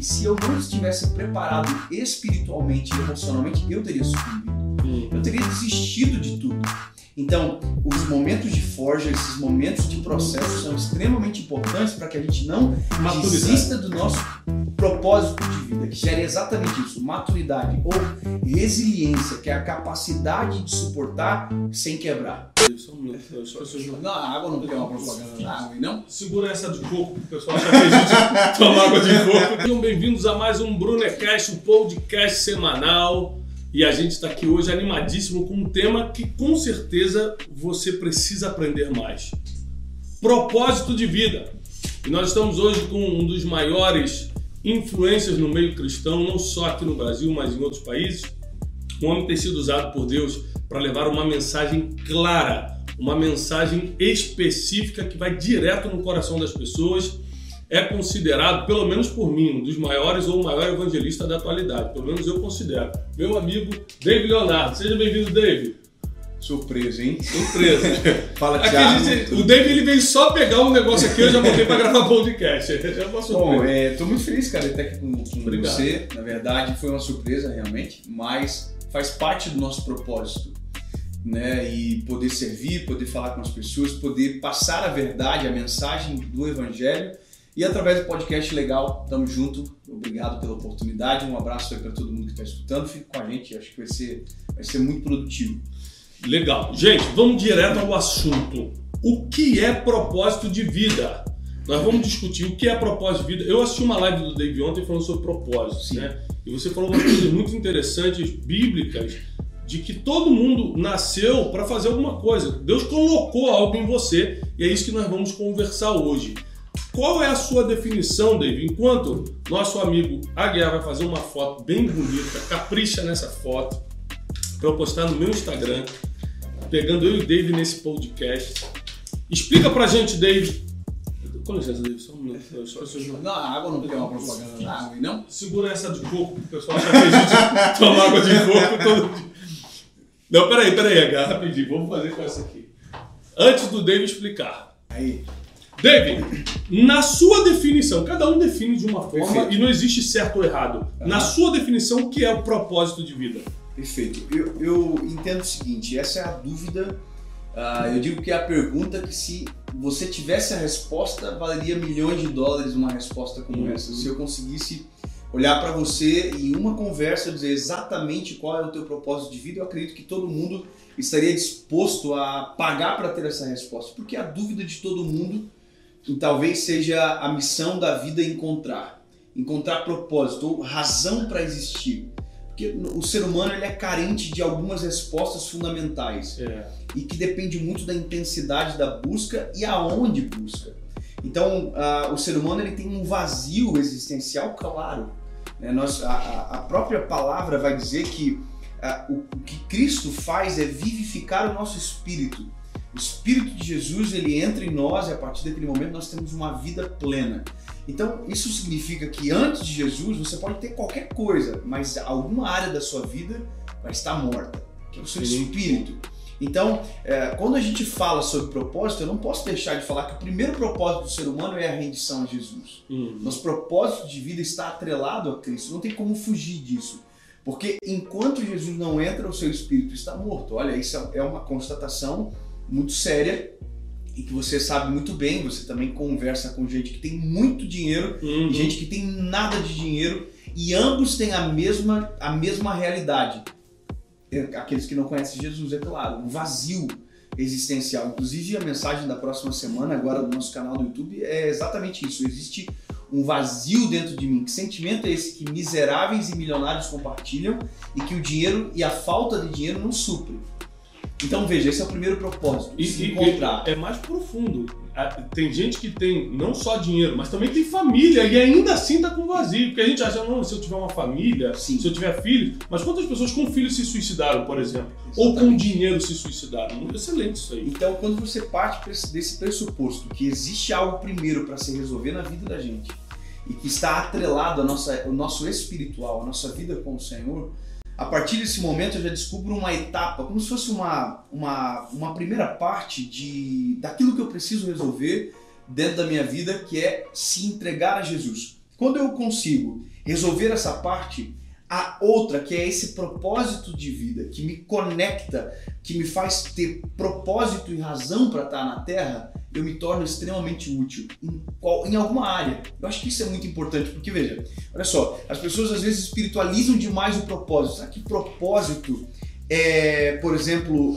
que se eu não estivesse preparado espiritualmente e emocionalmente, eu teria sucumbido. Eu teria desistido de tudo. Então, os momentos de forja, esses momentos de processo são extremamente importantes para que a gente não desista do nosso propósito de vida, que gera exatamente isso, maturidade ou resiliência, que é a capacidade de suportar sem quebrar. Não, a água não tem uma propaganda da água, não? Segura essa de coco, o pessoal acha que a gente toma água de coco. Sejam bem-vindos a mais um Brunecast, um podcast semanal. E a gente está aqui hoje animadíssimo com um tema que com certeza você precisa aprender mais. Propósito de vida. E nós estamos hoje com um dos maiores influências no meio cristão, não só aqui no Brasil, mas em outros países. Um homem tem sido usado por Deus para levar uma mensagem clara, uma mensagem específica que vai direto no coração das pessoas. É considerado, pelo menos por mim, um dos maiores ou o maior evangelista da atualidade. Pelo menos eu considero. Meu amigo David Leonardo. Seja bem-vindo, David. Surpresa, hein? Surpresa. Fala, Thiago. O David ele veio só pegar um negócio aqui, eu já botei para gravar podcast. É uma surpresa. Bom, tô muito feliz, cara, de estar aqui com você. Na verdade, foi uma surpresa, realmente, mas faz parte do nosso propósito, né? E poder servir, poder falar com as pessoas, poder passar a verdade, a mensagem do Evangelho. E através do podcast legal, tamo junto. Obrigado pela oportunidade. Um abraço aí para todo mundo que está escutando. Fique com a gente, acho que vai ser muito produtivo. Legal. Gente, vamos direto ao assunto. O que é propósito de vida? Nós vamos discutir o que é propósito de vida. Eu assisti uma live do David ontem falando sobre propósito, né? E você falou umas coisas muito interessantes, bíblicas, de que todo mundo nasceu para fazer alguma coisa. Deus colocou algo em você e é isso que nós vamos conversar hoje. Qual é a sua definição, David? Enquanto nosso amigo Aguiar vai fazer uma foto bem bonita, capricha nessa foto, para eu postar no meu Instagram, pegando eu e o David nesse podcast. Explica pra gente, David. Com licença, David, só um minuto. Não, a água não tem uma propaganda da água, não? Segura essa de coco, o pessoal acha que a gente toma água de coco todo dia. Não, peraí, Aguiar, rapidinho. Vamos fazer com essa aqui. Antes do David explicar. Aí. David, na sua definição, cada um define de uma forma. Perfeito. E não existe certo ou errado. Na sua definição, o que é o propósito de vida? Perfeito. Eu entendo o seguinte, essa é a dúvida, eu digo que é a pergunta que se você tivesse a resposta, valeria milhões de dólares uma resposta como essa. Se eu conseguisse olhar para você e em uma conversa dizer exatamente qual é o teu propósito de vida, eu acredito que todo mundo estaria disposto a pagar para ter essa resposta. Porque a dúvida de todo mundo talvez seja a missão da vida encontrar propósito ou razão para existir. Porque o ser humano ele é carente de algumas respostas fundamentais e que depende muito da intensidade da busca e aonde busca. Então, o ser humano ele tem um vazio existencial claro. Né? A própria palavra vai dizer que o que Cristo faz é vivificar o nosso espírito. O Espírito de Jesus ele entra em nós e a partir daquele momento nós temos uma vida plena. Então isso significa que antes de Jesus você pode ter qualquer coisa, mas alguma área da sua vida vai estar morta, que é o seu espírito. Então quando a gente fala sobre propósito, eu não posso deixar de falar que o primeiro propósito do ser humano é a rendição a Jesus. Nosso propósito de vida está atrelado a Cristo, não tem como fugir disso. Porque enquanto Jesus não entra, o seu espírito está morto. Olha, isso é uma constatação muito séria e que você sabe muito bem. Você também conversa com gente que tem muito dinheiro e gente que tem nada de dinheiro e ambos têm a mesma realidade. Aqueles que não conhecem Jesus, é claro, um vazio existencial. Inclusive a mensagem da próxima semana agora no nosso canal do YouTube é exatamente isso. Existe um vazio dentro de mim. Que sentimento é esse que miseráveis e milionários compartilham e que o dinheiro e a falta de dinheiro não suprem? Então veja, esse é o primeiro propósito, se encontrar. É mais profundo. Tem gente que tem não só dinheiro, mas também tem família e ainda assim está com vazio. Porque a gente acha, não, se eu tiver uma família, se eu tiver filhos, mas quantas pessoas com filhos se suicidaram, por exemplo? Exatamente. Ou com dinheiro se suicidaram? Muito excelente isso aí. Então quando você parte desse pressuposto que existe algo primeiro para se resolver na vida da gente e que está atrelado ao nosso espiritual, a nossa vida com o Senhor, a partir desse momento eu já descubro uma etapa, como se fosse uma primeira parte daquilo que eu preciso resolver dentro da minha vida, que é se entregar a Jesus. Quando eu consigo resolver essa parte, a outra, que é esse propósito de vida, que me conecta, que me faz ter propósito e razão para estar na Terra, eu me torno extremamente útil em alguma área. Eu acho que isso é muito importante, porque veja, olha só, as pessoas às vezes espiritualizam demais o propósito. Será que propósito é, por exemplo,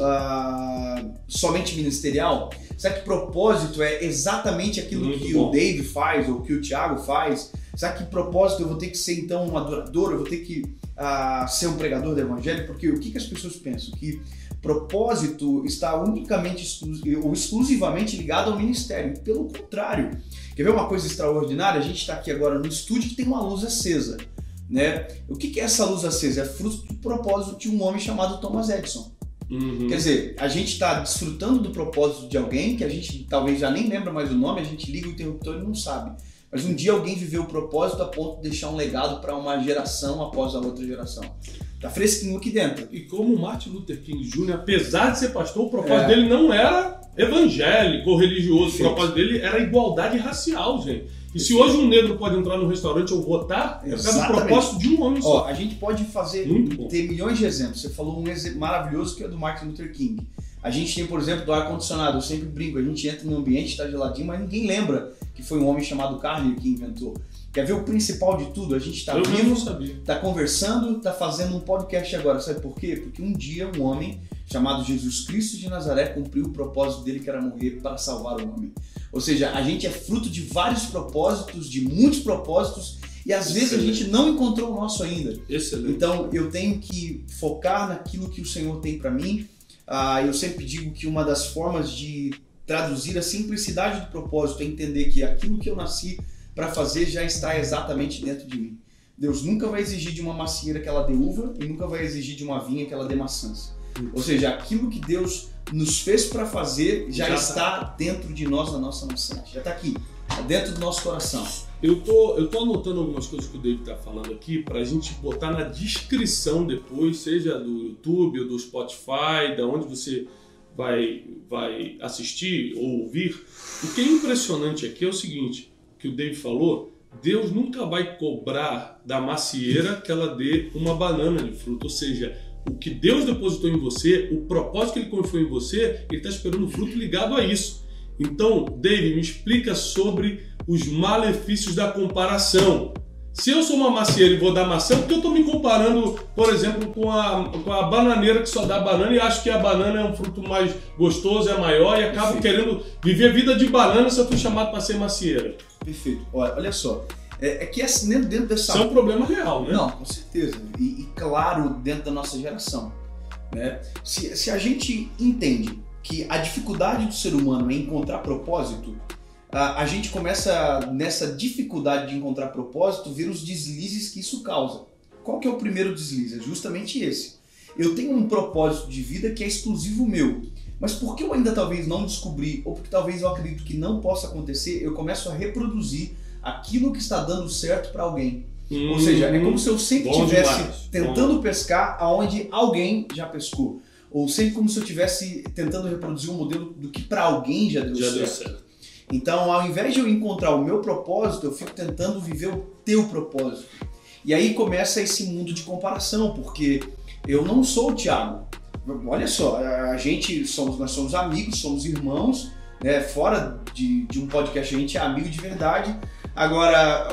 somente ministerial? Será que propósito é exatamente aquilo muito que bom. o Dave faz ou que o Thiago faz? Será que propósito eu vou ter que ser então um adorador, eu vou ter que ser um pregador do evangelho? Porque o que as pessoas pensam? Que propósito está unicamente ou exclusivamente ligado ao ministério. Pelo contrário. Quer ver uma coisa extraordinária? A gente está aqui agora no estúdio que tem uma luz acesa, né? O que é essa luz acesa? É fruto do propósito de um homem chamado Thomas Edison. Quer dizer, a gente está desfrutando do propósito de alguém que a gente talvez já nem lembra mais o nome, a gente liga o interruptor e não sabe. Mas um dia alguém viveu o propósito a ponto de deixar um legado para uma geração após a outra geração. Tá fresquinho aqui dentro. E como Martin Luther King Jr., apesar de ser pastor, o propósito dele não era evangélico ou religioso. O propósito dele era igualdade racial, gente. E se hoje um negro pode entrar num restaurante ou votar, é por causa do propósito de um homem só. Ó, a gente pode ter milhões de exemplos. Você falou um exemplo maravilhoso que é do Martin Luther King. A gente tem, por exemplo, do ar-condicionado. Eu sempre brinco, a gente entra num ambiente, está geladinho, mas ninguém lembra que foi um homem chamado Carnegie que inventou. Quer ver o principal de tudo? A gente está vivo, está conversando, está fazendo um podcast agora. Sabe por quê? Porque um dia um homem chamado Jesus Cristo de Nazaré cumpriu o propósito dele, que era morrer para salvar o homem. Ou seja, a gente é fruto de vários propósitos, de muitos propósitos, e às vezes a gente não encontrou o nosso ainda. Excelente. Então eu tenho que focar naquilo que o Senhor tem para mim. Eu sempre digo que uma das formas de traduzir a simplicidade do propósito é entender que aquilo que eu nasci para fazer já está exatamente dentro de mim. Deus nunca vai exigir de uma macieira que ela dê uva e nunca vai exigir de uma vinha que ela dê maçãs. Ou seja, aquilo que Deus nos fez para fazer já está dentro de nós, na nossa nascente. Já está aqui, está dentro do nosso coração. Eu tô anotando algumas coisas que o David está falando aqui para a gente botar na descrição depois, seja do YouTube ou do Spotify, da onde você vai assistir ou ouvir. O que é impressionante aqui é o seguinte, que o David falou, Deus nunca vai cobrar da macieira que ela dê uma banana de fruto, ou seja, o que Deus depositou em você, o propósito que Ele confiou em você, Ele está esperando o fruto ligado a isso. Então, David, me explica sobre os malefícios da comparação. Se eu sou uma macieira e vou dar maçã, por que eu estou me comparando, por exemplo, com a bananeira que só dá banana e acho que a banana é um fruto mais gostoso, é maior e acabo querendo viver a vida de banana se eu fui chamado para ser macieira? Perfeito. Olha só. É que dentro dessa... Isso é um problema real, né? Não, com certeza. E claro, dentro da nossa geração. Né? Se a gente entende que a dificuldade do ser humano é encontrar propósito, a gente começa, nessa dificuldade de encontrar propósito, ver os deslizes que isso causa. Qual que é o primeiro deslize? É justamente esse. Eu tenho um propósito de vida que é exclusivo meu. Mas porque eu ainda talvez não descobri, ou porque talvez eu acredito que não possa acontecer, eu começo a reproduzir aquilo que está dando certo para alguém. Ou seja, é como se eu sempre estivesse tentando pescar aonde alguém já pescou. Ou sempre como se eu estivesse tentando reproduzir um modelo do que para alguém já deu certo. Então, ao invés de eu encontrar o meu propósito, eu fico tentando viver o teu propósito. E aí começa esse mundo de comparação, porque eu não sou o Thiago. Olha só, nós somos amigos, somos irmãos, né? Fora de um podcast a gente é amigo de verdade. Agora,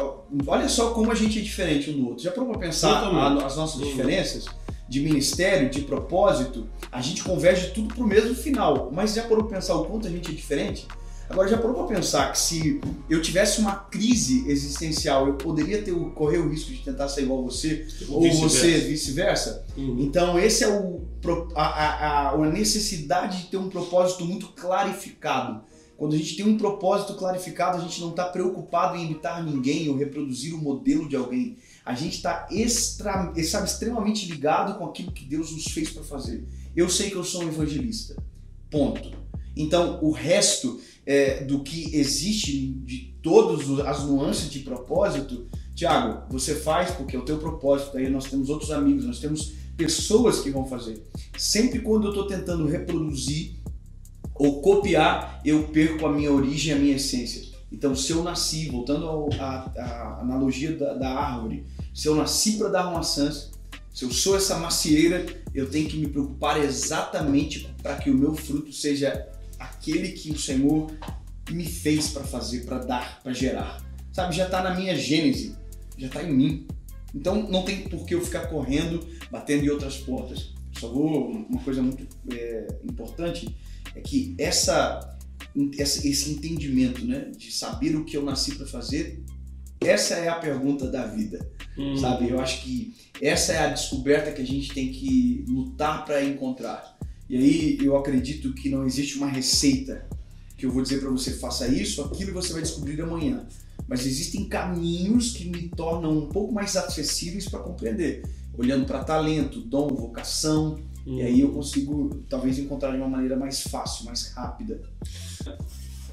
olha só como a gente é diferente um do outro. Já parou para pensar as nossas diferenças de ministério, de propósito? A gente converge tudo para o mesmo final, mas já parou para pensar o quanto a gente é diferente? Agora, já parou para pensar que se eu tivesse uma crise existencial, eu poderia correr o risco de tentar ser igual a você, ou você vice-versa? Então, esse é a necessidade de ter um propósito muito clarificado. Quando a gente tem um propósito clarificado, a gente não está preocupado em imitar ninguém ou reproduzir o modelo de alguém. A gente está extremamente ligado com aquilo que Deus nos fez para fazer. Eu sei que eu sou um evangelista. Ponto. Então, o resto do que existe de todas as nuances de propósito, Thiago, você faz porque é o teu propósito. Aí nós temos outros amigos, nós temos pessoas que vão fazer. Sempre quando eu estou tentando reproduzir ou copiar, eu perco a minha origem, a minha essência. Então, se eu nasci, voltando à analogia da árvore, se eu nasci para dar maçãs, se eu sou essa macieira, eu tenho que me preocupar exatamente para que o meu fruto seja aquele que o Senhor me fez para fazer, para dar, para gerar. Sabe, já está na minha gênese, já está em mim. Então não tem por que eu ficar correndo, batendo em outras portas. Só vou, uma coisa muito importante é que esse entendimento, né, de saber o que eu nasci para fazer, essa é a pergunta da vida, sabe? Eu acho que essa é a descoberta que a gente tem que lutar para encontrar. E aí eu acredito que não existe uma receita que eu vou dizer para você, faça isso, aquilo e você vai descobrir amanhã. Mas existem caminhos que me tornam um pouco mais acessíveis para compreender, olhando para talento, dom, vocação, e aí eu consigo talvez encontrar de uma maneira mais fácil, mais rápida.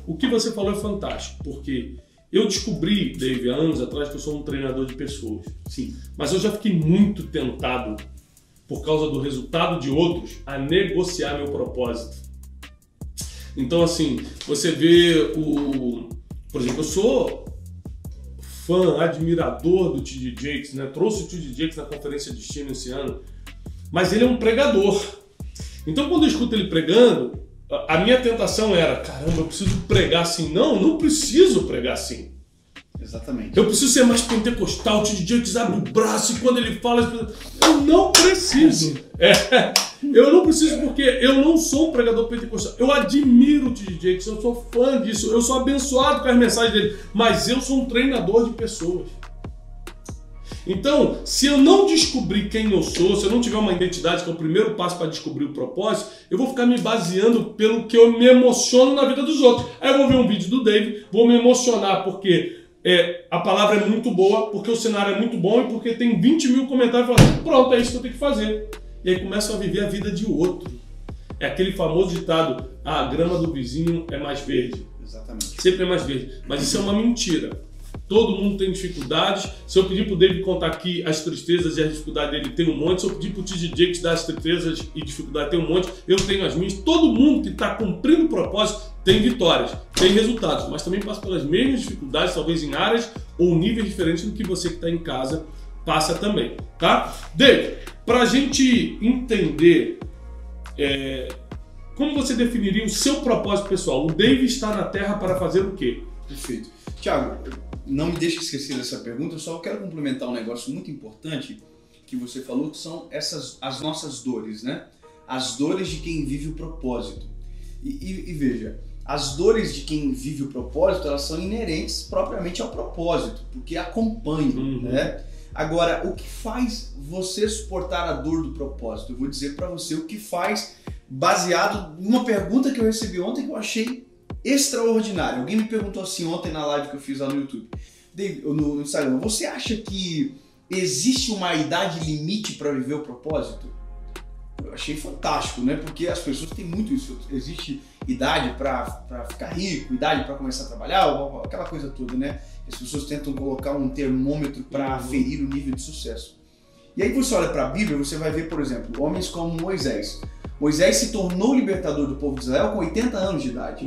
O que você falou é fantástico, porque eu descobri, Dave, há anos atrás que eu sou um treinador de pessoas. Sim. Mas eu já fiquei muito tentado, por causa do resultado de outros, a negociar meu propósito. Então, assim, você vê por exemplo, eu sou fã, admirador do T.D. Jakes, né? Trouxe o T.D. Jakes na conferência de Destino esse ano, mas ele é um pregador. Então, quando eu escuto ele pregando, a minha tentação era, caramba, eu preciso pregar assim. Não preciso pregar assim. Exatamente. Eu preciso ser mais pentecostal, o T.D. Jakes abre o braço e quando ele fala, eu não preciso. Eu não preciso porque eu não sou um pregador pentecostal. Eu admiro o T.D. Jakes, eu sou fã disso, eu sou abençoado com as mensagens dele, mas eu sou um treinador de pessoas. Então, se eu não descobrir quem eu sou, se eu não tiver uma identidade, que é o primeiro passo para descobrir o propósito, eu vou ficar me baseando pelo que eu me emociono na vida dos outros. Aí eu vou ver um vídeo do Dave, vou me emocionar porque a palavra é muito boa, porque o cenário é muito bom e porque tem 20 mil comentários falando, pronto, é isso que eu tenho que fazer. E aí começam a viver a vida de outro. É aquele famoso ditado, a grama do vizinho é mais verde. Exatamente. Sempre é mais verde. Mas isso é uma mentira. Todo mundo tem dificuldades. Se eu pedir para o David contar aqui as tristezas e as dificuldades dele, tem um monte. Se eu pedir para o T.D. Jakes dar as tristezas e dificuldades, tem um monte. Eu tenho as minhas. Todo mundo que está cumprindo o propósito tem vitórias, tem resultados, mas também passa pelas mesmas dificuldades, talvez em áreas ou níveis diferentes do que você que está em casa passa também, tá? David, para a gente entender como você definiria o seu propósito pessoal? O David está na Terra para fazer o quê? Perfeito. Tiago, não me deixe esquecer dessa pergunta, eu só quero complementar um negócio muito importante que você falou, que são as nossas dores, né? As dores de quem vive o propósito. E veja, as dores de quem vive o propósito, elas são inerentes propriamente ao propósito, porque acompanham, né? Agora, o que faz você suportar a dor do propósito? Eu vou dizer para você o que faz, baseado numa pergunta que eu recebi ontem que eu achei extraordinária. Alguém me perguntou assim ontem na live que eu fiz lá no YouTube, no Instagram, você acha que existe uma idade limite para viver o propósito? Eu achei fantástico, né? Porque as pessoas têm muito isso. Existe idade para ficar rico, idade para começar a trabalhar, aquela coisa toda, né? As pessoas tentam colocar um termômetro para aferir o nível de sucesso. E aí você olha para a Bíblia, você vai ver, por exemplo, homens como Moisés. Moisés se tornou libertador do povo de Israel com 80 anos de idade.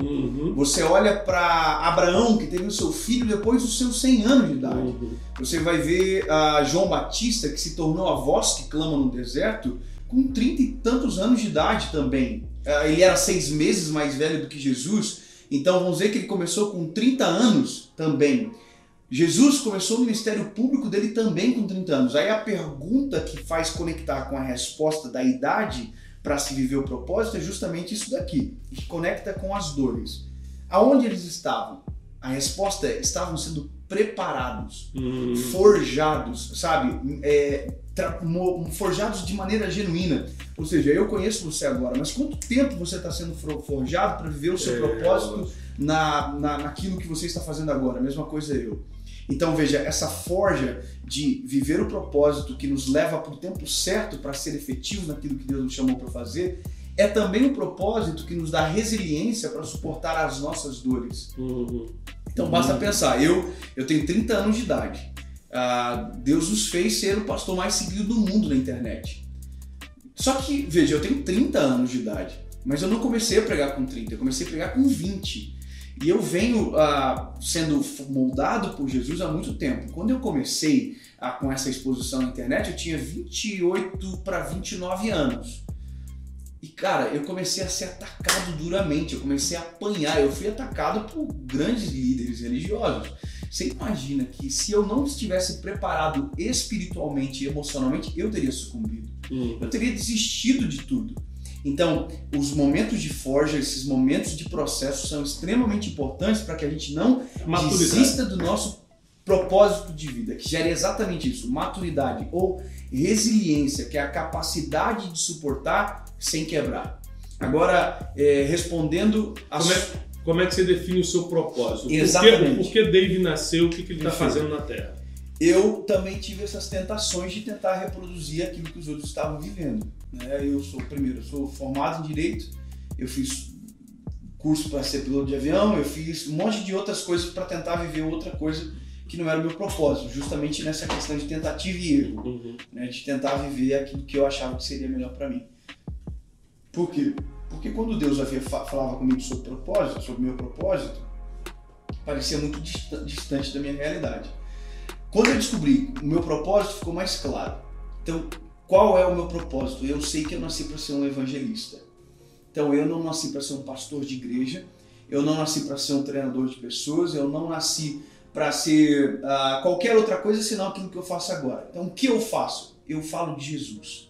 Você olha para Abraão, que teve o seu filho depois dos seus 100 anos de idade. Você vai ver João Batista, que se tornou a voz que clama no deserto, com 30 e tantos anos de idade também. Ele era 6 meses mais velho do que Jesus, então vamos dizer que ele começou com 30 anos também. Jesus começou o ministério público dele também com 30 anos. Aí a pergunta que faz conectar com a resposta da idade para se viver o propósito é justamente isso daqui, que conecta com as dores. Aonde eles estavam? A resposta é, estavam sendo preparados, forjados, sabe? Forjados de maneira genuína. Ou seja, eu conheço você agora, mas quanto tempo você está sendo forjado para viver o seu propósito naquilo que você está fazendo agora? A mesma coisa eu. Então veja, essa forja de viver o propósito que nos leva para o tempo certo para ser efetivos naquilo que Deus nos chamou para fazer, é também um propósito que nos dá resiliência para suportar as nossas dores. Então basta pensar, eu tenho 30 anos de idade, Deus nos fez ser o pastor mais seguido do mundo na internet. Só que, veja, eu tenho 30 anos de idade, mas eu não comecei a pregar com 30, eu comecei a pregar com 20. E eu venho sendo moldado por Jesus há muito tempo. Quando eu comecei com essa exposição na internet, eu tinha 28 para 29 anos. E, cara, eu comecei a ser atacado duramente, eu comecei a apanhar, eu fui atacado por grandes líderes religiosos. Você imagina que se eu não estivesse preparado espiritualmente e emocionalmente, eu teria sucumbido. Eu teria desistido de tudo. Então, os momentos de forja, esses momentos de processo são extremamente importantes para que a gente não desista do nosso propósito de vida, que gera exatamente isso, maturidade ou resiliência, que é a capacidade de suportar sem quebrar. Agora, respondendo... Como é que você define o seu propósito? Exatamente. Por que Dave nasceu? O que ele está fazendo na Terra? Eu também tive essas tentações de tentar reproduzir aquilo que os outros estavam vivendo. Eu sou formado em Direito, eu fiz curso para ser piloto de avião, eu fiz um monte de outras coisas para tentar viver outra coisa que não era o meu propósito, justamente nessa questão de tentativa e erro, de tentar viver aquilo que eu achava que seria melhor para mim. Por quê? Porque quando Deus falava comigo sobre propósito, sobre meu propósito, parecia muito distante da minha realidade. Quando eu descobri o meu propósito, ficou mais claro. Então, qual é o meu propósito? Eu sei que eu nasci para ser um evangelista. Então, eu não nasci para ser um pastor de igreja, eu não nasci para ser um treinador de pessoas, eu não nasci para ser qualquer outra coisa senão aquilo que eu faço agora. Então, o que eu faço? Eu falo de Jesus.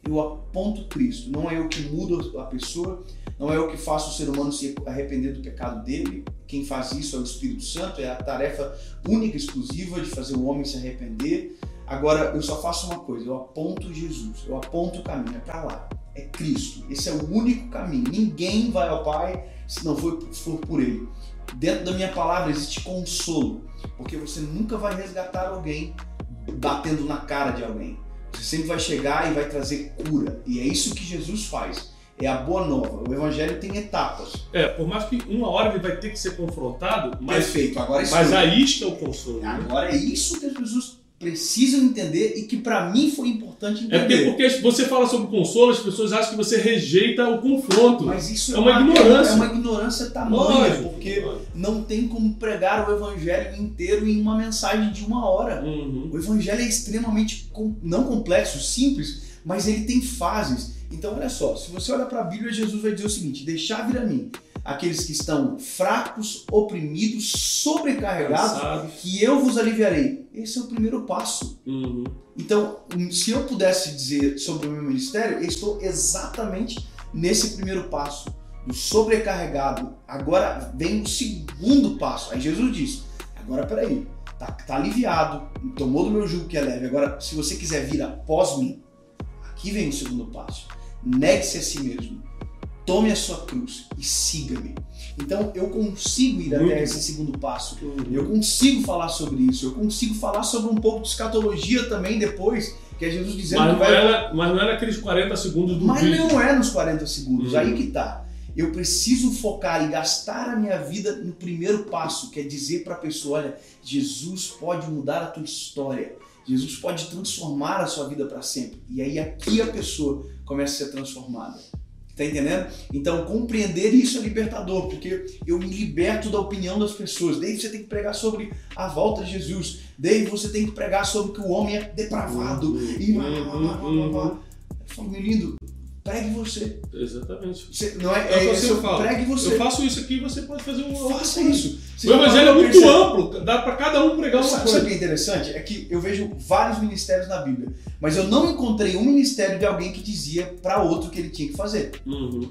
Eu aponto Cristo. Não é eu que mudo a pessoa, não é eu que faço o ser humano se arrepender do pecado dele. Quem faz isso é o Espírito Santo, é a tarefa única e exclusiva de fazer o homem se arrepender. Agora, eu só faço uma coisa, eu aponto Jesus, eu aponto o caminho, é para lá, é Cristo. Esse é o único caminho. Ninguém vai ao Pai se não for por Ele. Dentro da minha palavra existe consolo, porque você nunca vai resgatar alguém batendo na cara de alguém. Você sempre vai chegar e vai trazer cura. E é isso que Jesus faz. É a boa nova. O evangelho tem etapas. Por mais que uma hora ele vai ter que ser confrontado, Perfeito. Agora mas aí está o consolo. Agora é isso que as pessoas precisam entender e que para mim foi importante entender. Porque você fala sobre consolo, as pessoas acham que você rejeita o confronto. Mas isso é uma ignorância. É uma ignorância tamanha, porque não tem como pregar o evangelho inteiro em uma mensagem de 1 hora. O evangelho é extremamente, não complexo, simples, mas ele tem fases. Então olha só, se você olha para a Bíblia, Jesus vai dizer o seguinte: deixar vir a mim aqueles que estão fracos, oprimidos, sobrecarregados, que eu vos aliviarei. Esse é o primeiro passo. Então, se eu pudesse dizer sobre o meu ministério, eu estou exatamente nesse primeiro passo, do sobrecarregado. Agora vem o segundo passo. Aí Jesus diz: agora peraí, tá aliviado, tomou do meu jugo que é leve. Agora, se você quiser vir após mim, aqui vem o segundo passo. Negue-se a si mesmo. Tome a sua cruz e siga-me. Então eu consigo ir até esse segundo passo. Eu consigo falar sobre isso. Eu consigo falar sobre um pouco de escatologia também depois, que é Jesus dizendo mas que vai... Mas não é naqueles 40 segundos do Mas vídeo. não é nos 40 segundos. Aí que tá. Eu preciso focar e gastar a minha vida no primeiro passo, que é dizer para a pessoa: olha, Jesus pode mudar a tua história. Jesus pode transformar a sua vida para sempre. E aí aqui a pessoa começa a ser transformada. Tá entendendo? Então, compreender isso é libertador, porque eu me liberto da opinião das pessoas. Daí você tem que pregar sobre a volta de Jesus. Daí você tem que pregar sobre que o homem é depravado. Eu falo, meu lindo, pregue você. Exatamente. Não é isso, eu falo. Pregue você. Eu faço isso aqui, você pode fazer um... Faça isso. O evangelho é muito amplo, dá para cada um pregar uma coisa. Sabe o que é interessante? É que eu vejo vários ministérios na Bíblia, mas eu não encontrei um ministério de alguém que dizia para outro o que ele tinha que fazer. O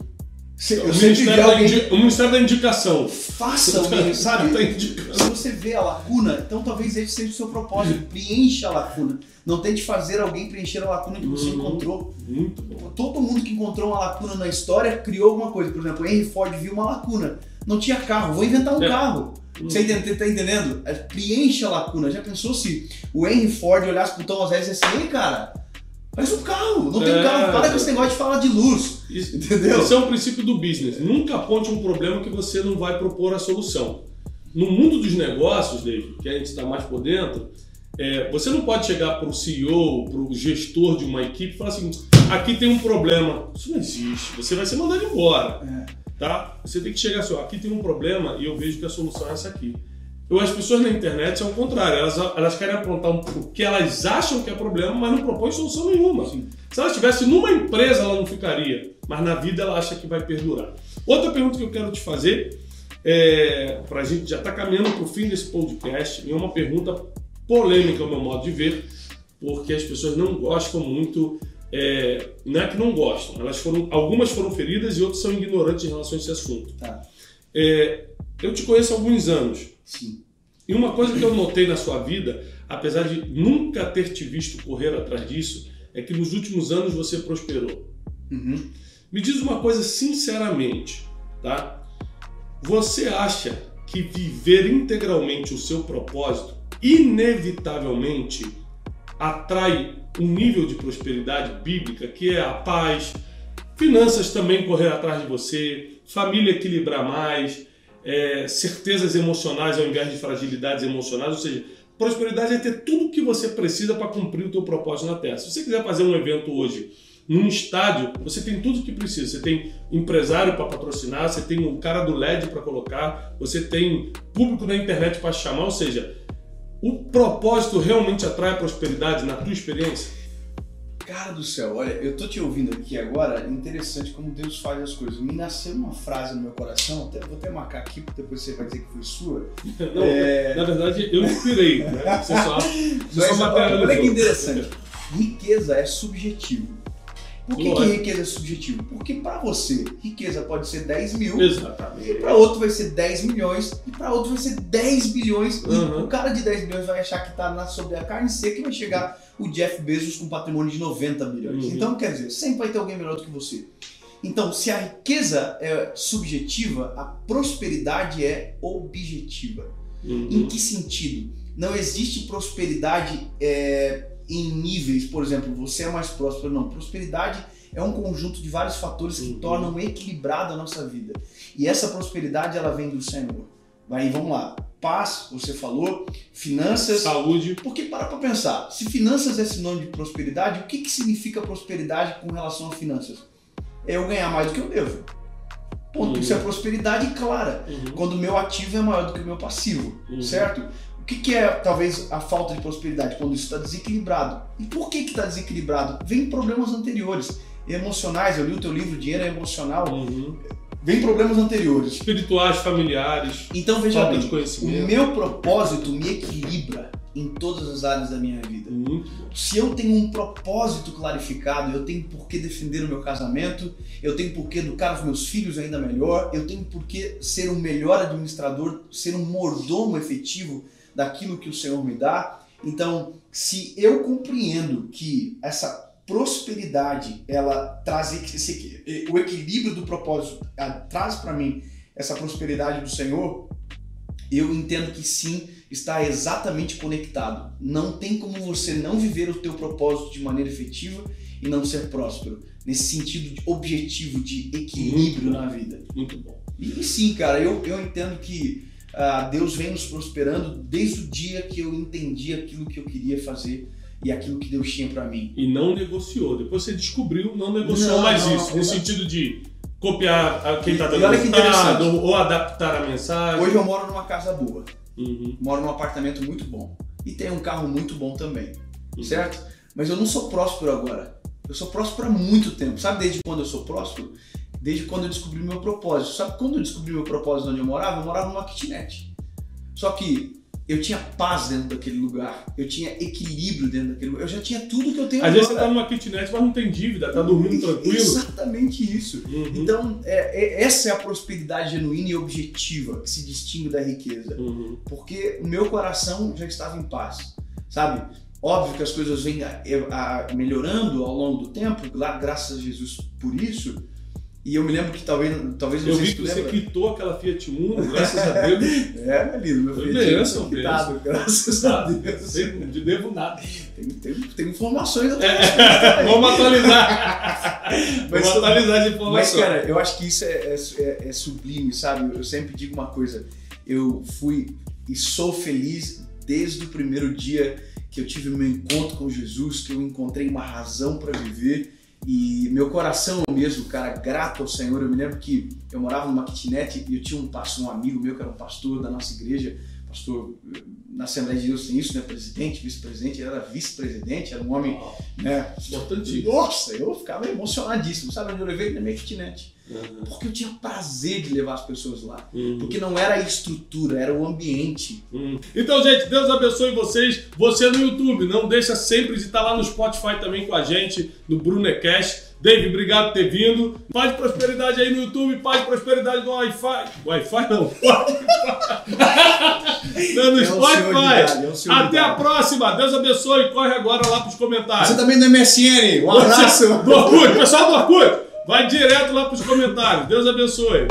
ministério da indicação. Faça o mesmo, sabe? Se você vê a lacuna, então talvez esse seja o seu propósito. Preencha a lacuna. Não tente fazer alguém preencher a lacuna que você encontrou. Todo mundo que encontrou uma lacuna na história criou alguma coisa. Por exemplo, Henry Ford viu uma lacuna. Não tinha carro, vou inventar um carro. Você tá entendendo? Preencha a lacuna. Já pensou se o Henry Ford olhasse pro Thomas Edison e dissesse: ei, cara, faz um carro, não tem carro, para com esse negócio de falar de luz. Entendeu? Esse é um princípio do business. Nunca aponte um problema que você não vai propor a solução. No mundo dos negócios, David, que a gente está mais por dentro, você não pode chegar para o CEO, para o gestor de uma equipe e falar assim: aqui tem um problema. Isso não existe, você vai ser mandado embora. tá? Você tem que chegar assim, ó, aqui tem um problema e eu vejo que a solução é essa aqui. As pessoas na internet são o contrário, elas querem apontar o que elas acham que é problema, mas não propõem solução nenhuma. Sim. Se ela estivesse numa empresa, ela não ficaria, mas na vida ela acha que vai perdurar. Outra pergunta que eu quero te fazer, para a gente já estar caminhando para o fim desse podcast, e é uma pergunta polêmica ao meu modo de ver, porque as pessoas não gostam muito, não é que não gostam, algumas foram feridas e outras são ignorantes em relação a esse assunto. Tá. Eu te conheço há alguns anos. Sim. E uma coisa que eu notei na sua vida, apesar de nunca ter te visto correr atrás disso, é que nos últimos anos você prosperou. Uhum. Me diz uma coisa sinceramente, tá? Você acha que viver integralmente o seu propósito inevitavelmente atrai um nível de prosperidade bíblica, que é a paz, finanças também correr atrás de você, família equilibrar mais, certezas emocionais ao invés de fragilidades emocionais, ou seja, prosperidade é ter tudo o que você precisa para cumprir o teu propósito na Terra. Se você quiser fazer um evento hoje num estádio, você tem tudo o que precisa. Você tem empresário para patrocinar, você tem um cara do LED para colocar, você tem público na internet para chamar, ou seja, o propósito realmente atrai a prosperidade na tua experiência? Cara do céu, olha, eu tô te ouvindo aqui agora, interessante como Deus faz as coisas. Me nasceu uma frase no meu coração, vou até marcar aqui, porque depois você vai dizer que foi sua. Não, na verdade, eu inspirei, né? Você só materializou. Olha que interessante, riqueza é subjetivo. Por que riqueza é subjetivo? Porque para você, riqueza pode ser 10 mil, exatamente, e para outro vai ser 10 milhões, e para outro vai ser 10 bilhões, e o cara de 10 milhões vai achar que tá sobre a carne seca e vai chegar o Jeff Bezos com um patrimônio de 90 bilhões. Então, quer dizer, sempre vai ter alguém melhor do que você. Então, se a riqueza é subjetiva, a prosperidade é objetiva. Em que sentido? Não existe prosperidade em níveis, por exemplo, você é mais próspero. Não, prosperidade é um conjunto de vários fatores que tornam equilibrada a nossa vida. E essa prosperidade, ela vem do Senhor. Aí, vamos lá. Paz, você falou, finanças, saúde. Porque para pensar, se finanças é sinônimo de prosperidade, o que significa prosperidade com relação a finanças? É eu ganhar mais do que eu devo. Ponto. Isso é prosperidade clara. Quando o meu ativo é maior do que o meu passivo, certo? O que é talvez a falta de prosperidade? Quando isso está desequilibrado. E por que está desequilibrado? Vem problemas anteriores, emocionais. Eu li o teu livro Dinheiro é Emocional. Vem problemas anteriores. Espirituais, familiares. Então veja bem, o meu propósito me equilibra em todas as áreas da minha vida. Se eu tenho um propósito clarificado, eu tenho por que defender o meu casamento, eu tenho por que educar os meus filhos ainda melhor, eu tenho por que ser um melhor administrador, ser um mordomo efetivo daquilo que o Senhor me dá. Então, se eu compreendo que essa prosperidade, ela traz o equilíbrio do propósito, traz para mim essa prosperidade do Senhor, eu entendo que sim, está exatamente conectado. Não tem como você não viver o teu propósito de maneira efetiva e não ser próspero, nesse sentido de objetivo, de equilíbrio na vida. Muito bom. E sim, cara, eu entendo que Deus vem nos prosperando desde o dia que eu entendi aquilo que eu queria fazer e aquilo que Deus tinha para mim. E não negociou. Depois você descobriu, não negociou mais isso. No sentido de copiar quem está dando resultado ou adaptar a mensagem. Hoje eu moro numa casa boa. Moro num apartamento muito bom. E tenho um carro muito bom também. Certo? Mas eu não sou próspero agora. Eu sou próspero há muito tempo. Sabe desde quando eu sou próspero? Desde quando eu descobri meu propósito. Sabe quando eu descobri meu propósito onde eu morava? Eu morava numa kitnet. Só que eu tinha paz dentro daquele lugar, eu tinha equilíbrio dentro daquele lugar, eu já tinha tudo que eu tenho agora. Às vezes você tá numa kitnet, mas não tem dívida, tá dormindo tranquilo. Exatamente isso. Então, essa é a prosperidade genuína e objetiva que se distingue da riqueza. Porque o meu coração já estava em paz, sabe? Óbvio que as coisas vêm melhorando ao longo do tempo, graças a Jesus por isso. E eu me lembro que talvez eu vi que você quitou aquela Fiat Uno, graças a Deus. Meu lindo, meu Fiat Uno quitado, graças a Deus. Não te devo nada. Tem informações. Vamos atualizar. Vamos atualizar de informações. Mas, cara, eu acho que isso é sublime, sabe? Eu sempre digo uma coisa. Eu fui e sou feliz desde o primeiro dia que eu tive o meu encontro com Jesus, que eu encontrei uma razão para viver. E meu coração mesmo, cara, grato ao Senhor. Eu me lembro que eu morava numa kitnet e eu tinha um amigo meu que era um pastor da nossa igreja, pastor na Assembleia de Deus tem isso, né? Presidente, vice-presidente, ele era vice-presidente, era um homem, né? Importante. Nossa, eu ficava emocionadíssimo, sabe? Eu levei ele na minha kitnet. Porque eu tinha prazer de levar as pessoas lá. Porque não era a estrutura, era o ambiente. Então, gente, Deus abençoe vocês. Você no YouTube, não deixa sempre de estar lá no Spotify também com a gente, no Brunecast. David, obrigado por ter vindo. Paz de prosperidade aí no YouTube, paz de prosperidade no Wi-Fi. Wi-Fi não, não, no Spotify. Até a próxima. Deus abençoe. Corre agora lá para os comentários. Você também no MSN. Um abraço. Do Orkut, pessoal do Orkut. Vai direto lá para os comentários. Deus abençoe.